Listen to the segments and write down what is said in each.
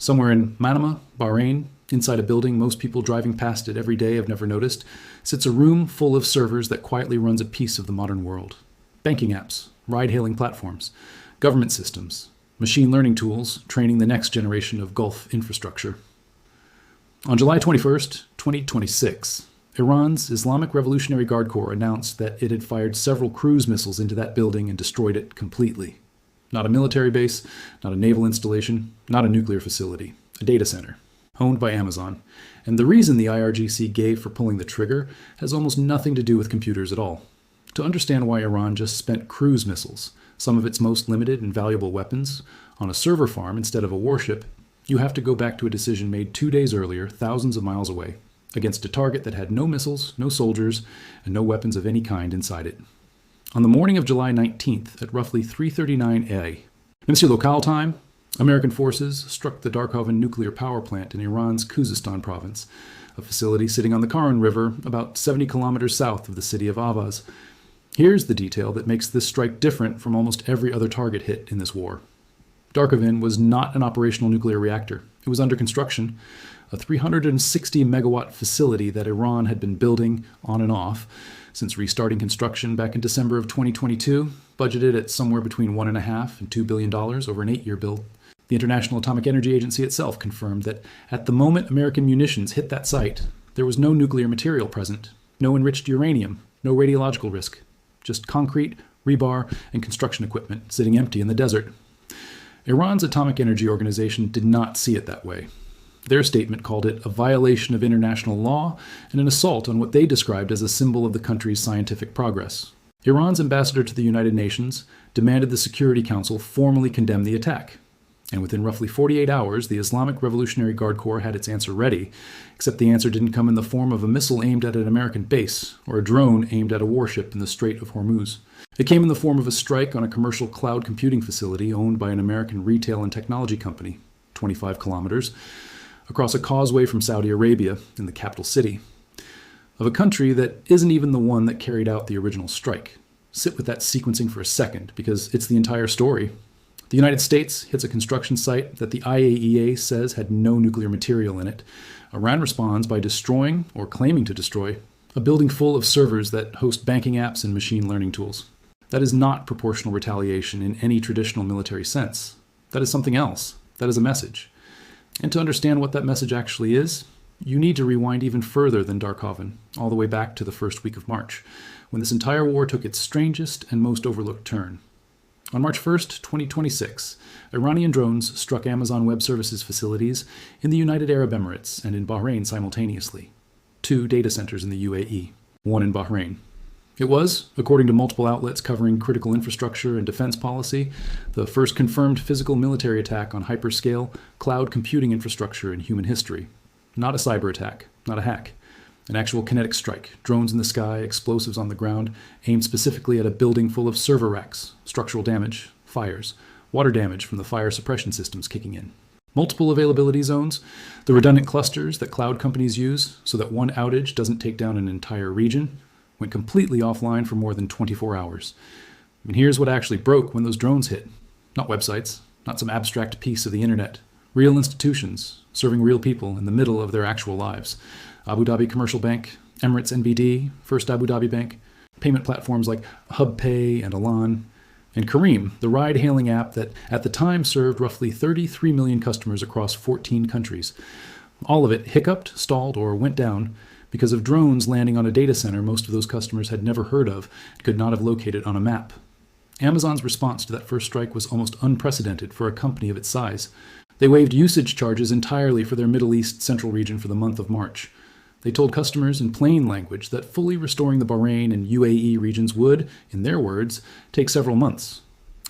Somewhere in Manama, Bahrain, inside a building most people driving past it every day have never noticed, sits a room full of servers that quietly runs a piece of the modern world. Banking apps, ride-hailing platforms, government systems, machine learning tools training the next generation of Gulf infrastructure. On July 21st, 2026, Iran's Islamic Revolutionary Guard Corps announced that it had fired several cruise missiles into that building and destroyed it completely. Not a military base, not a naval installation, not a nuclear facility, a data center, owned by Amazon. And the reason the IRGC gave for pulling the trigger has almost nothing to do with computers at all. To understand why Iran just spent cruise missiles, some of its most limited and valuable weapons, on a server farm instead of a warship, you have to go back to a decision made 2 days earlier, thousands of miles away, against a target that had no missiles, no soldiers, and no weapons of any kind inside it. On the morning of July 19th, at roughly 3:39 a.m. local time, American forces struck the Darkhaven nuclear power plant in Iran's Khuzestan province, a facility sitting on the Karun River about 70 kilometers south of the city of Avaz. Here's the detail that makes this strike different from almost every other target hit in this war. Darkhaven was not an operational nuclear reactor. It was under construction, a 360 megawatt facility that Iran had been building on and off since restarting construction back in December of 2022, budgeted at somewhere between $1.5 and $2 billion over an 8-year build. The International Atomic Energy Agency itself confirmed that at the moment American munitions hit that site, there was no nuclear material present, no enriched uranium, no radiological risk, just concrete, rebar, and construction equipment sitting empty in the desert. Iran's Atomic Energy Organization did not see it that way. Their statement called it a violation of international law and an assault on what they described as a symbol of the country's scientific progress. Iran's ambassador to the United Nations demanded the Security Council formally condemn the attack. And within roughly 48 hours, the Islamic Revolutionary Guard Corps had its answer ready, except the answer didn't come in the form of a missile aimed at an American base or a drone aimed at a warship in the Strait of Hormuz. It came in the form of a strike on a commercial cloud computing facility owned by an American retail and technology company, 25 kilometers, across a causeway from Saudi Arabia in the capital city, of a country that isn't even the one that carried out the original strike. Sit with that sequencing for a second, because it's the entire story. The United States hits a construction site that the IAEA says had no nuclear material in it. Iran responds by destroying, or claiming to destroy, a building full of servers that host banking apps and machine learning tools. That is not proportional retaliation in any traditional military sense. That is something else. That is a message. And to understand what that message actually is, you need to rewind even further than Darkhaven, all the way back to the first week of March, when this entire war took its strangest and most overlooked turn. On March 1st, 2026, Iranian drones struck Amazon Web Services facilities in the United Arab Emirates and in Bahrain simultaneously. 2 data centers in the UAE, 1 in Bahrain. It was, according to multiple outlets covering critical infrastructure and defense policy, the first confirmed physical military attack on hyperscale, cloud computing infrastructure in human history. Not a cyber attack, not a hack. An actual kinetic strike, drones in the sky, explosives on the ground, aimed specifically at a building full of server racks, structural damage, fires, water damage from the fire suppression systems kicking in. Multiple availability zones, the redundant clusters that cloud companies use so that one outage doesn't take down an entire region, went completely offline for more than 24 hours. And here's what actually broke when those drones hit. Not websites, not some abstract piece of the internet. Real institutions, serving real people in the middle of their actual lives. Abu Dhabi Commercial Bank, Emirates NBD, First Abu Dhabi Bank, payment platforms like HubPay and Elan, and Careem, the ride-hailing app that at the time served roughly 33 million customers across 14 countries. All of it hiccuped, stalled, or went down because of drones landing on a data center most of those customers had never heard of and could not have located on a map. Amazon's response to that first strike was almost unprecedented for a company of its size. They waived usage charges entirely for their Middle East central region for the month of March. They told customers in plain language that fully restoring the Bahrain and UAE regions would, in their words, take several months.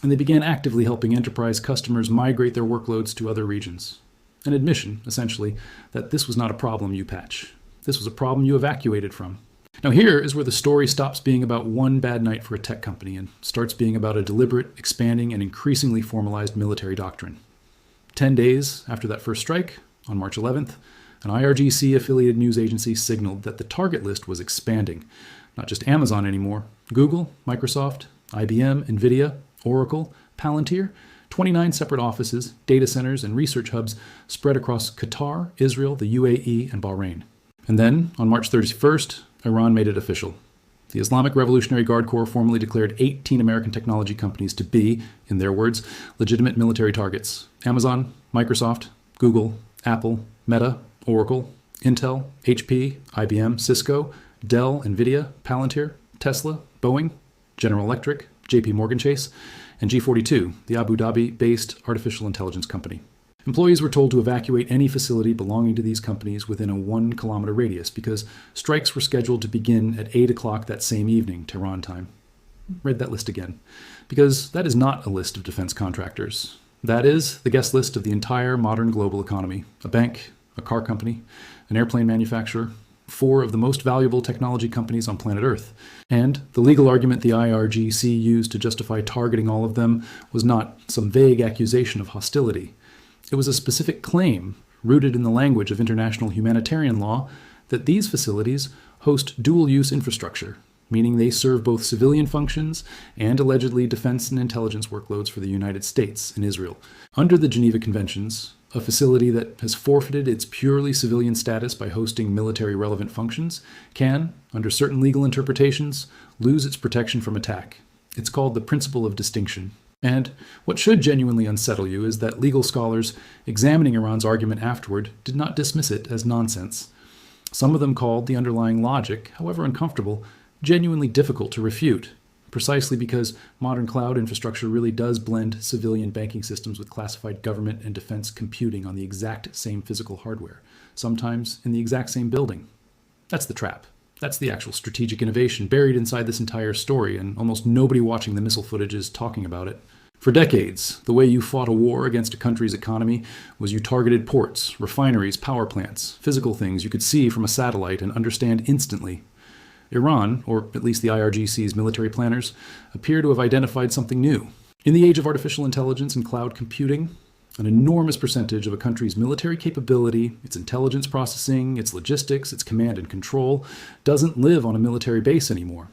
And they began actively helping enterprise customers migrate their workloads to other regions. An admission, essentially, that this was not a problem you patch. This was a problem you evacuated from. Now here is where the story stops being about one bad night for a tech company and starts being about a deliberate, expanding, and increasingly formalized military doctrine. 10 days after that first strike, on March 11th, an IRGC-affiliated news agency signaled that the target list was expanding. Not just Amazon anymore. Google, Microsoft, IBM, NVIDIA, Oracle, Palantir, 29 separate offices, data centers, and research hubs spread across Qatar, Israel, the UAE, and Bahrain. And then, on March 31st, Iran made it official. The Islamic Revolutionary Guard Corps formally declared 18 American technology companies to be, in their words, legitimate military targets. Amazon, Microsoft, Google, Apple, Meta, Oracle, Intel, HP, IBM, Cisco, Dell, NVIDIA, Palantir, Tesla, Boeing, General Electric, JP Morgan Chase, and G42, the Abu Dhabi-based artificial intelligence company. Employees were told to evacuate any facility belonging to these companies within a 1-kilometer radius because strikes were scheduled to begin at 8 o'clock that same evening, Tehran time. Read that list again, because that is not a list of defense contractors. That is the guest list of the entire modern global economy: a bank, a car company, an airplane manufacturer, 4 of the most valuable technology companies on planet Earth. And the legal argument the IRGC used to justify targeting all of them was not some vague accusation of hostility. It was a specific claim, rooted in the language of international humanitarian law, that these facilities host dual-use infrastructure, meaning they serve both civilian functions and allegedly defense and intelligence workloads for the United States and Israel. Under the Geneva Conventions, a facility that has forfeited its purely civilian status by hosting military-relevant functions can, under certain legal interpretations, lose its protection from attack. It's called the principle of distinction. And what should genuinely unsettle you is that legal scholars examining Iran's argument afterward did not dismiss it as nonsense. Some of them called the underlying logic, however uncomfortable, genuinely difficult to refute, precisely because modern cloud infrastructure really does blend civilian banking systems with classified government and defense computing on the exact same physical hardware, sometimes in the exact same building. That's the trap. That's the actual strategic innovation buried inside this entire story, and almost nobody watching the missile footage is talking about it. For decades, the way you fought a war against a country's economy was you targeted ports, refineries, power plants, physical things you could see from a satellite and understand instantly. Iran, or at least the IRGC's military planners, appear to have identified something new. In the age of artificial intelligence and cloud computing, an enormous percentage of a country's military capability, its intelligence processing, its logistics, its command and control, doesn't live on a military base anymore.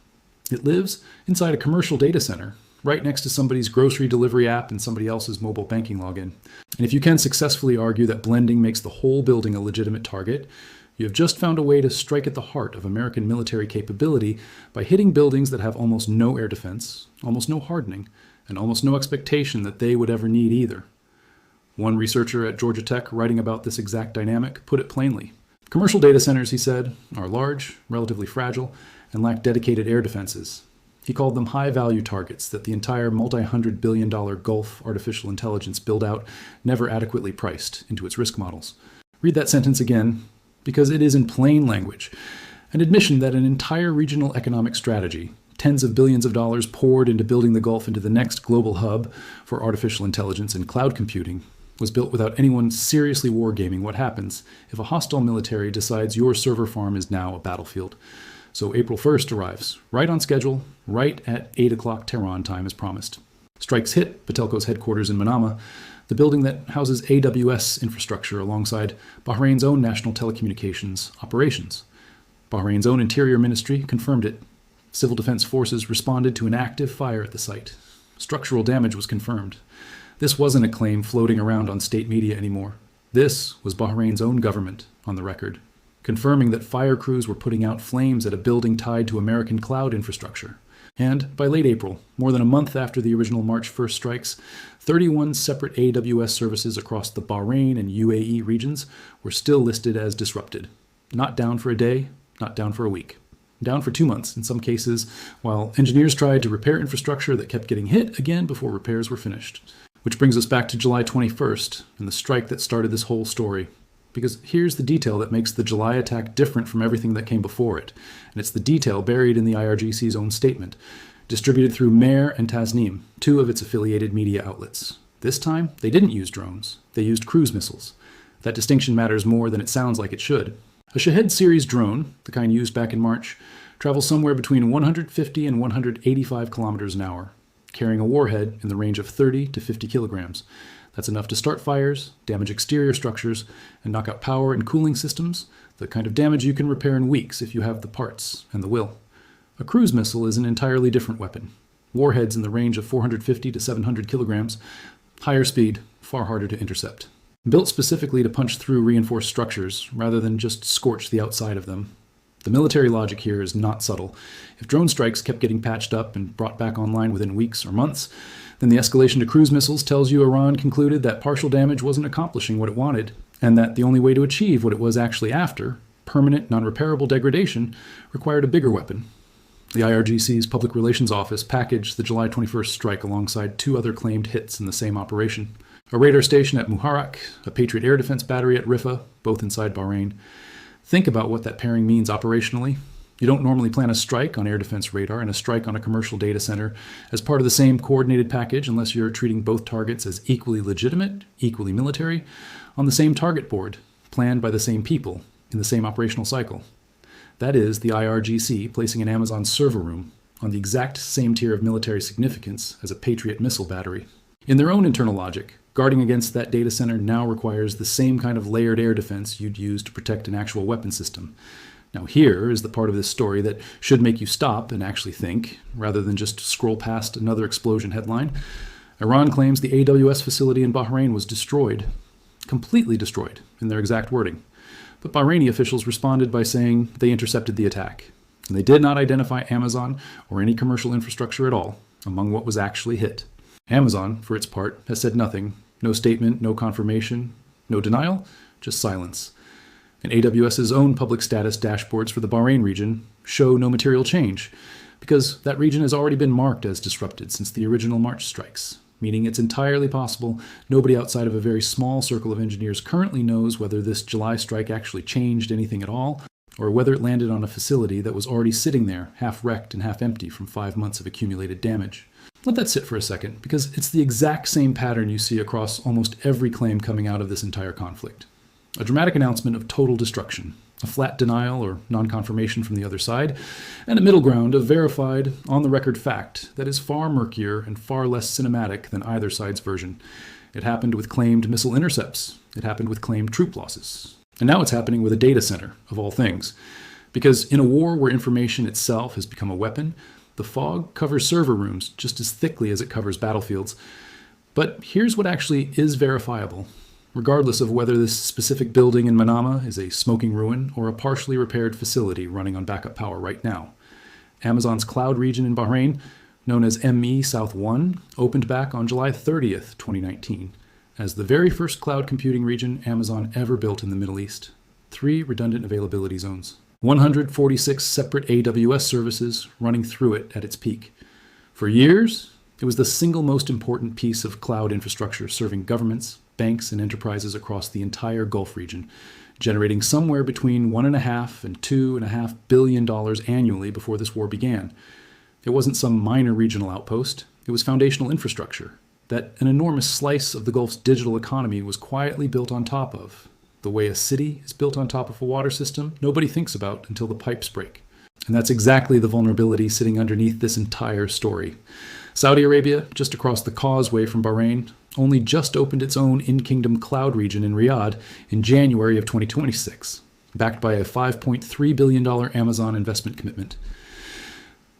It lives inside a commercial data center, right next to somebody's grocery delivery app and somebody else's mobile banking login. And if you can successfully argue that blending makes the whole building a legitimate target, you have just found a way to strike at the heart of American military capability by hitting buildings that have almost no air defense, almost no hardening, and almost no expectation that they would ever need either. One researcher at Georgia Tech writing about this exact dynamic put it plainly. Commercial data centers, he said, are large, relatively fragile, and lack dedicated air defenses. He called them high-value targets that the entire multi-hundred-billion-dollar Gulf artificial intelligence build-out never adequately priced into its risk models. Read that sentence again, because it is in plain language, an admission that an entire regional economic strategy, tens of billions of dollars poured into building the Gulf into the next global hub for artificial intelligence and cloud computing, was built without anyone seriously wargaming what happens if a hostile military decides your server farm is now a battlefield. So April 1st arrives, right on schedule, right at 8 o'clock Tehran time as promised. Strikes hit Patelco's headquarters in Manama, the building that houses AWS infrastructure alongside Bahrain's own national telecommunications operations. Bahrain's own interior ministry confirmed it. Civil defense forces responded to an active fire at the site. Structural damage was confirmed. This wasn't a claim floating around on state media anymore. This was Bahrain's own government on the record, confirming that fire crews were putting out flames at a building tied to American cloud infrastructure. And by late April, more than a month after the original March 1st strikes, 31 separate AWS services across the Bahrain and UAE regions were still listed as disrupted. Not down for a day, not down for a week. Down for 2 months in some cases, while engineers tried to repair infrastructure that kept getting hit again before repairs were finished. Which brings us back to July 21st and the strike that started this whole story. Because here's the detail that makes the July attack different from everything that came before it. And it's the detail buried in the IRGC's own statement, distributed through Mer and Tasnim, 2 of its affiliated media outlets. This time, they didn't use drones. They used cruise missiles. That distinction matters more than it sounds like it should. A Shahed series drone, the kind used back in March, travels somewhere between 150 and 185 kilometers an hour, carrying a warhead in the range of 30 to 50 kilograms. That's enough to start fires, damage exterior structures, and knock out power and cooling systems, the kind of damage you can repair in weeks if you have the parts and the will. A cruise missile is an entirely different weapon. Warheads in the range of 450 to 700 kilograms, Higher speed, far harder to intercept. Built specifically to punch through reinforced structures rather than just scorch the outside of them. The military logic here is not subtle. If drone strikes kept getting patched up and brought back online within weeks or months, then the escalation to cruise missiles tells you Iran concluded that partial damage wasn't accomplishing what it wanted, and that the only way to achieve what it was actually after, permanent, non-repairable degradation, required a bigger weapon. The IRGC's Public Relations Office packaged the July 21st strike alongside 2 other claimed hits in the same operation. A radar station at Muharraq, a Patriot air defense battery at Riffa, both inside Bahrain. Think about what that pairing means operationally. You don't normally plan a strike on air defense radar and a strike on a commercial data center as part of the same coordinated package unless you're treating both targets as equally legitimate, equally military, on the same target board, planned by the same people, in the same operational cycle. That is the IRGC placing an Amazon server room on the exact same tier of military significance as a Patriot missile battery. In their own internal logic, guarding against that data center now requires the same kind of layered air defense you'd use to protect an actual weapon system. Now here is the part of this story that should make you stop and actually think, rather than just scroll past another explosion headline. Iran claims the AWS facility in Bahrain was destroyed, completely destroyed, in their exact wording. But Bahraini officials responded by saying they intercepted the attack, and they did not identify Amazon or any commercial infrastructure at all among what was actually hit. Amazon, for its part, has said nothing. No statement, no confirmation, no denial, just silence. And AWS's own public status dashboards for the Bahrain region show no material change, because that region has already been marked as disrupted since the original March strikes, meaning it's entirely possible nobody outside of a very small circle of engineers currently knows whether this July strike actually changed anything at all, or whether it landed on a facility that was already sitting there, half wrecked and half empty from 5 months of accumulated damage. Let that sit for a second, because it's the exact same pattern you see across almost every claim coming out of this entire conflict. A dramatic announcement of total destruction, a flat denial or non-confirmation from the other side, and a middle ground of verified, on-the-record fact that is far murkier and far less cinematic than either side's version. It happened with claimed missile intercepts. It happened with claimed troop losses. And now it's happening with a data center, of all things. Because in a war where information itself has become a weapon, the fog covers server rooms just as thickly as it covers battlefields. But here's what actually is verifiable, regardless of whether this specific building in Manama is a smoking ruin or a partially repaired facility running on backup power right now. Amazon's cloud region in Bahrain, known as ME South 1, opened back on July 30th, 2019, as the very first cloud computing region Amazon ever built in the Middle East. 3 redundant availability zones. 146 separate AWS services running through it at its peak. For years, it was the single most important piece of cloud infrastructure serving governments, banks, and enterprises across the entire Gulf region, generating somewhere between $1.5 and $2.5 billion annually before this war began. It wasn't some minor regional outpost. It was foundational infrastructure that an enormous slice of the Gulf's digital economy was quietly built on top of. The way a city is built on top of a water system, nobody thinks about until the pipes break. And that's exactly the vulnerability sitting underneath this entire story. Saudi Arabia, just across the causeway from Bahrain, only just opened its own in-kingdom cloud region in Riyadh in January of 2026, backed by a $5.3 billion Amazon investment commitment.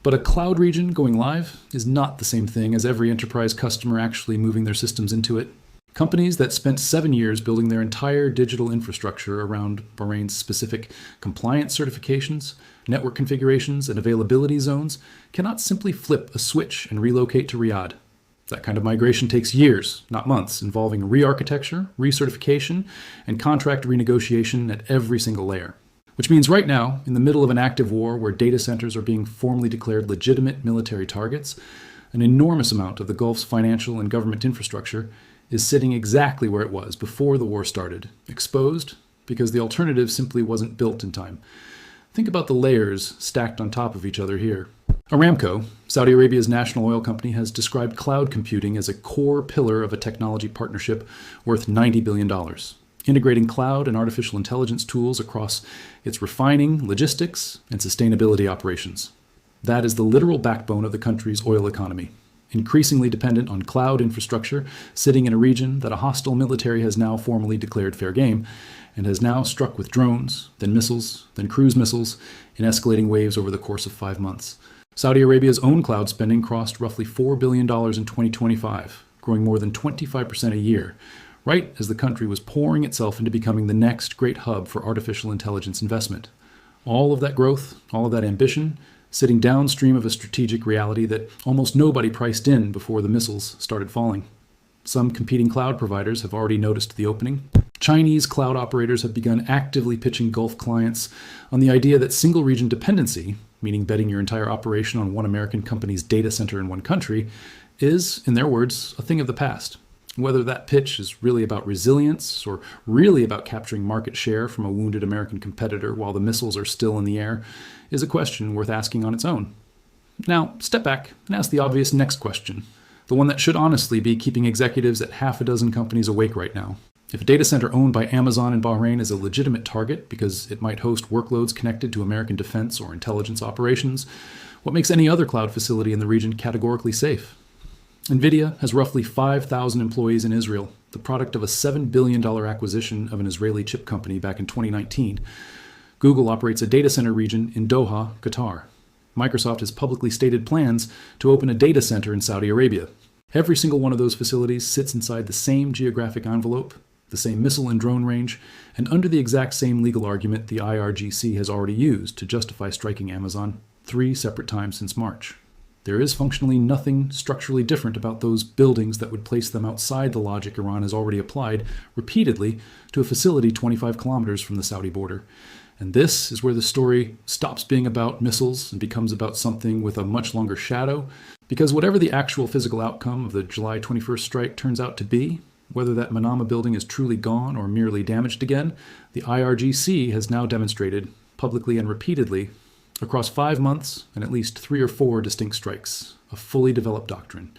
But a cloud region going live is not the same thing as every enterprise customer actually moving their systems into it. Companies that spent 7 years building their entire digital infrastructure around Bahrain's specific compliance certifications, network configurations, and availability zones cannot simply flip a switch and relocate to Riyadh. That kind of migration takes years, not months, involving re-architecture, recertification, and contract renegotiation at every single layer. Which means right now, in the middle of an active war where data centers are being formally declared legitimate military targets, an enormous amount of the Gulf's financial and government infrastructure is sitting exactly where it was before the war started, exposed because the alternative simply wasn't built in time. Think about the layers stacked on top of each other here. Aramco, Saudi Arabia's national oil company, has described cloud computing as a core pillar of a technology partnership worth $90 billion, integrating cloud and artificial intelligence tools across its refining, logistics, and sustainability operations. That is the literal backbone of the country's oil economy, increasingly dependent on cloud infrastructure sitting in a region that a hostile military has now formally declared fair game and has now struck with drones, then missiles, then cruise missiles in escalating waves over the course of 5 months. Saudi Arabia's own cloud spending crossed roughly $4 billion in 2025, growing more than 25% a year, right as the country was pouring itself into becoming the next great hub for artificial intelligence investment. All of that growth, all of that ambition, sitting downstream of a strategic reality that almost nobody priced in before the missiles started falling. Some competing cloud providers have already noticed the opening. Chinese cloud operators have begun actively pitching Gulf clients on the idea that single region dependency, meaning betting your entire operation on one American company's data center in one country, is, in their words, a thing of the past. Whether that pitch is really about resilience or really about capturing market share from a wounded American competitor while the missiles are still in the air is a question worth asking on its own. Now, step back and ask the obvious next question, the one that should honestly be keeping executives at half a dozen companies awake right now. If a data center owned by Amazon in Bahrain is a legitimate target because it might host workloads connected to American defense or intelligence operations, what makes any other cloud facility in the region categorically safe? NVIDIA has roughly 5,000 employees in Israel, the product of a $7 billion acquisition of an Israeli chip company back in 2019. Google operates a data center region in Doha, Qatar. Microsoft has publicly stated plans to open a data center in Saudi Arabia. Every single one of those facilities sits inside the same geographic envelope, the same missile and drone range, and under the exact same legal argument the IRGC has already used to justify striking Amazon 3 separate times since March. There is functionally nothing structurally different about those buildings that would place them outside the logic Iran has already applied repeatedly to a facility 25 kilometers from the Saudi border. And this is where the story stops being about missiles and becomes about something with a much longer shadow, because whatever the actual physical outcome of the July 21st strike turns out to be, whether that Manama building is truly gone or merely damaged again, the IRGC has now demonstrated, publicly and repeatedly, across 5 months and at least 3 or 4 distinct strikes, a fully developed doctrine.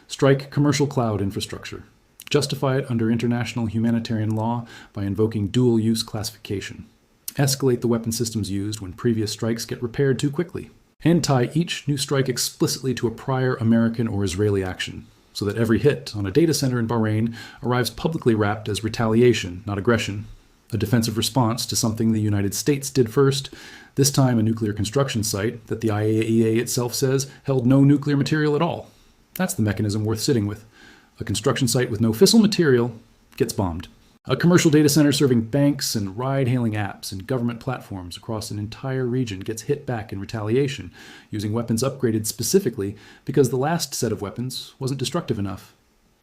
Strike commercial cloud infrastructure. Justify it under international humanitarian law by invoking dual-use classification. Escalate the weapon systems used when previous strikes get repaired too quickly. And tie each new strike explicitly to a prior American or Israeli action, so that every hit on a data center in Bahrain arrives publicly wrapped as retaliation, not aggression, a defensive response to something the United States did first, this time a nuclear construction site that the IAEA itself says held no nuclear material at all. That's the mechanism worth sitting with. A construction site with no fissile material gets bombed. A commercial data center serving banks and ride-hailing apps and government platforms across an entire region gets hit back in retaliation, using weapons upgraded specifically because the last set of weapons wasn't destructive enough.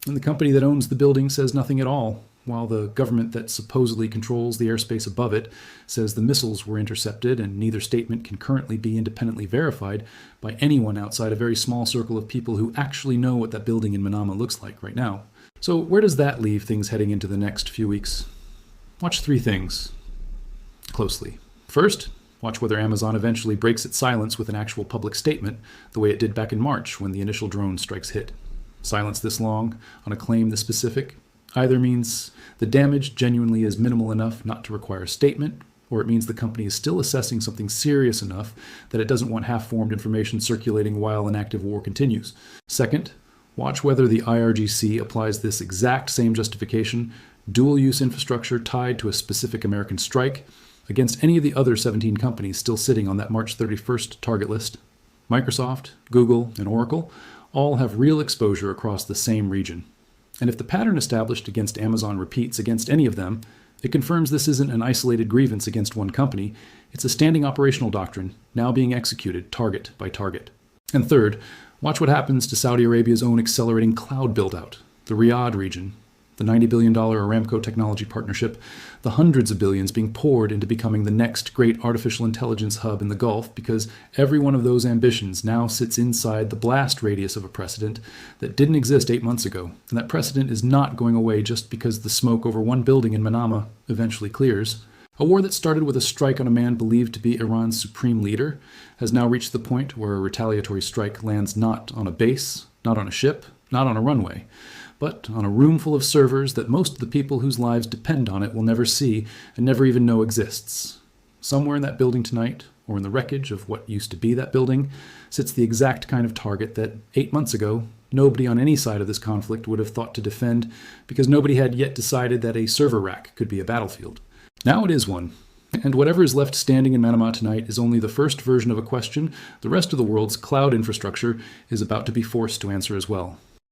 And the company that owns the building says nothing at all, while the government that supposedly controls the airspace above it says the missiles were intercepted, and neither statement can currently be independently verified by anyone outside a very small circle of people who actually know what that building in Manama looks like right now. So where does that leave things heading into the next few weeks? Watch 3 things closely. First, watch whether Amazon eventually breaks its silence with an actual public statement, the way it did back in March when the initial drone strikes hit. Silence this long on a claim this specific either means the damage genuinely is minimal enough not to require a statement, or it means the company is still assessing something serious enough that it doesn't want half-formed information circulating while an active war continues. Second, watch whether the IRGC applies this exact same justification, dual-use infrastructure tied to a specific American strike, against any of the other 17 companies still sitting on that March 31st target list. Microsoft, Google, and Oracle all have real exposure across the same region. And if the pattern established against Amazon repeats against any of them, it confirms this isn't an isolated grievance against one company, it's a standing operational doctrine now being executed target by target. And third, watch what happens to Saudi Arabia's own accelerating cloud build-out, the Riyadh region, the $90 billion Aramco technology partnership, the hundreds of billions being poured into becoming the next great artificial intelligence hub in the Gulf, because every one of those ambitions now sits inside the blast radius of a precedent that didn't exist 8 months ago. And that precedent is not going away just because the smoke over one building in Manama eventually clears. A war that started with a strike on a man believed to be Iran's supreme leader has now reached the point where a retaliatory strike lands not on a base, not on a ship, not on a runway, but on a room full of servers that most of the people whose lives depend on it will never see and never even know exists. Somewhere in that building tonight, or in the wreckage of what used to be that building, sits the exact kind of target that 8 months ago nobody on any side of this conflict would have thought to defend because nobody had yet decided that a server rack could be a battlefield. Now it is one. And whatever is left standing in Manama tonight is only the first version of a question the rest of the world's cloud infrastructure is about to be forced to answer as well.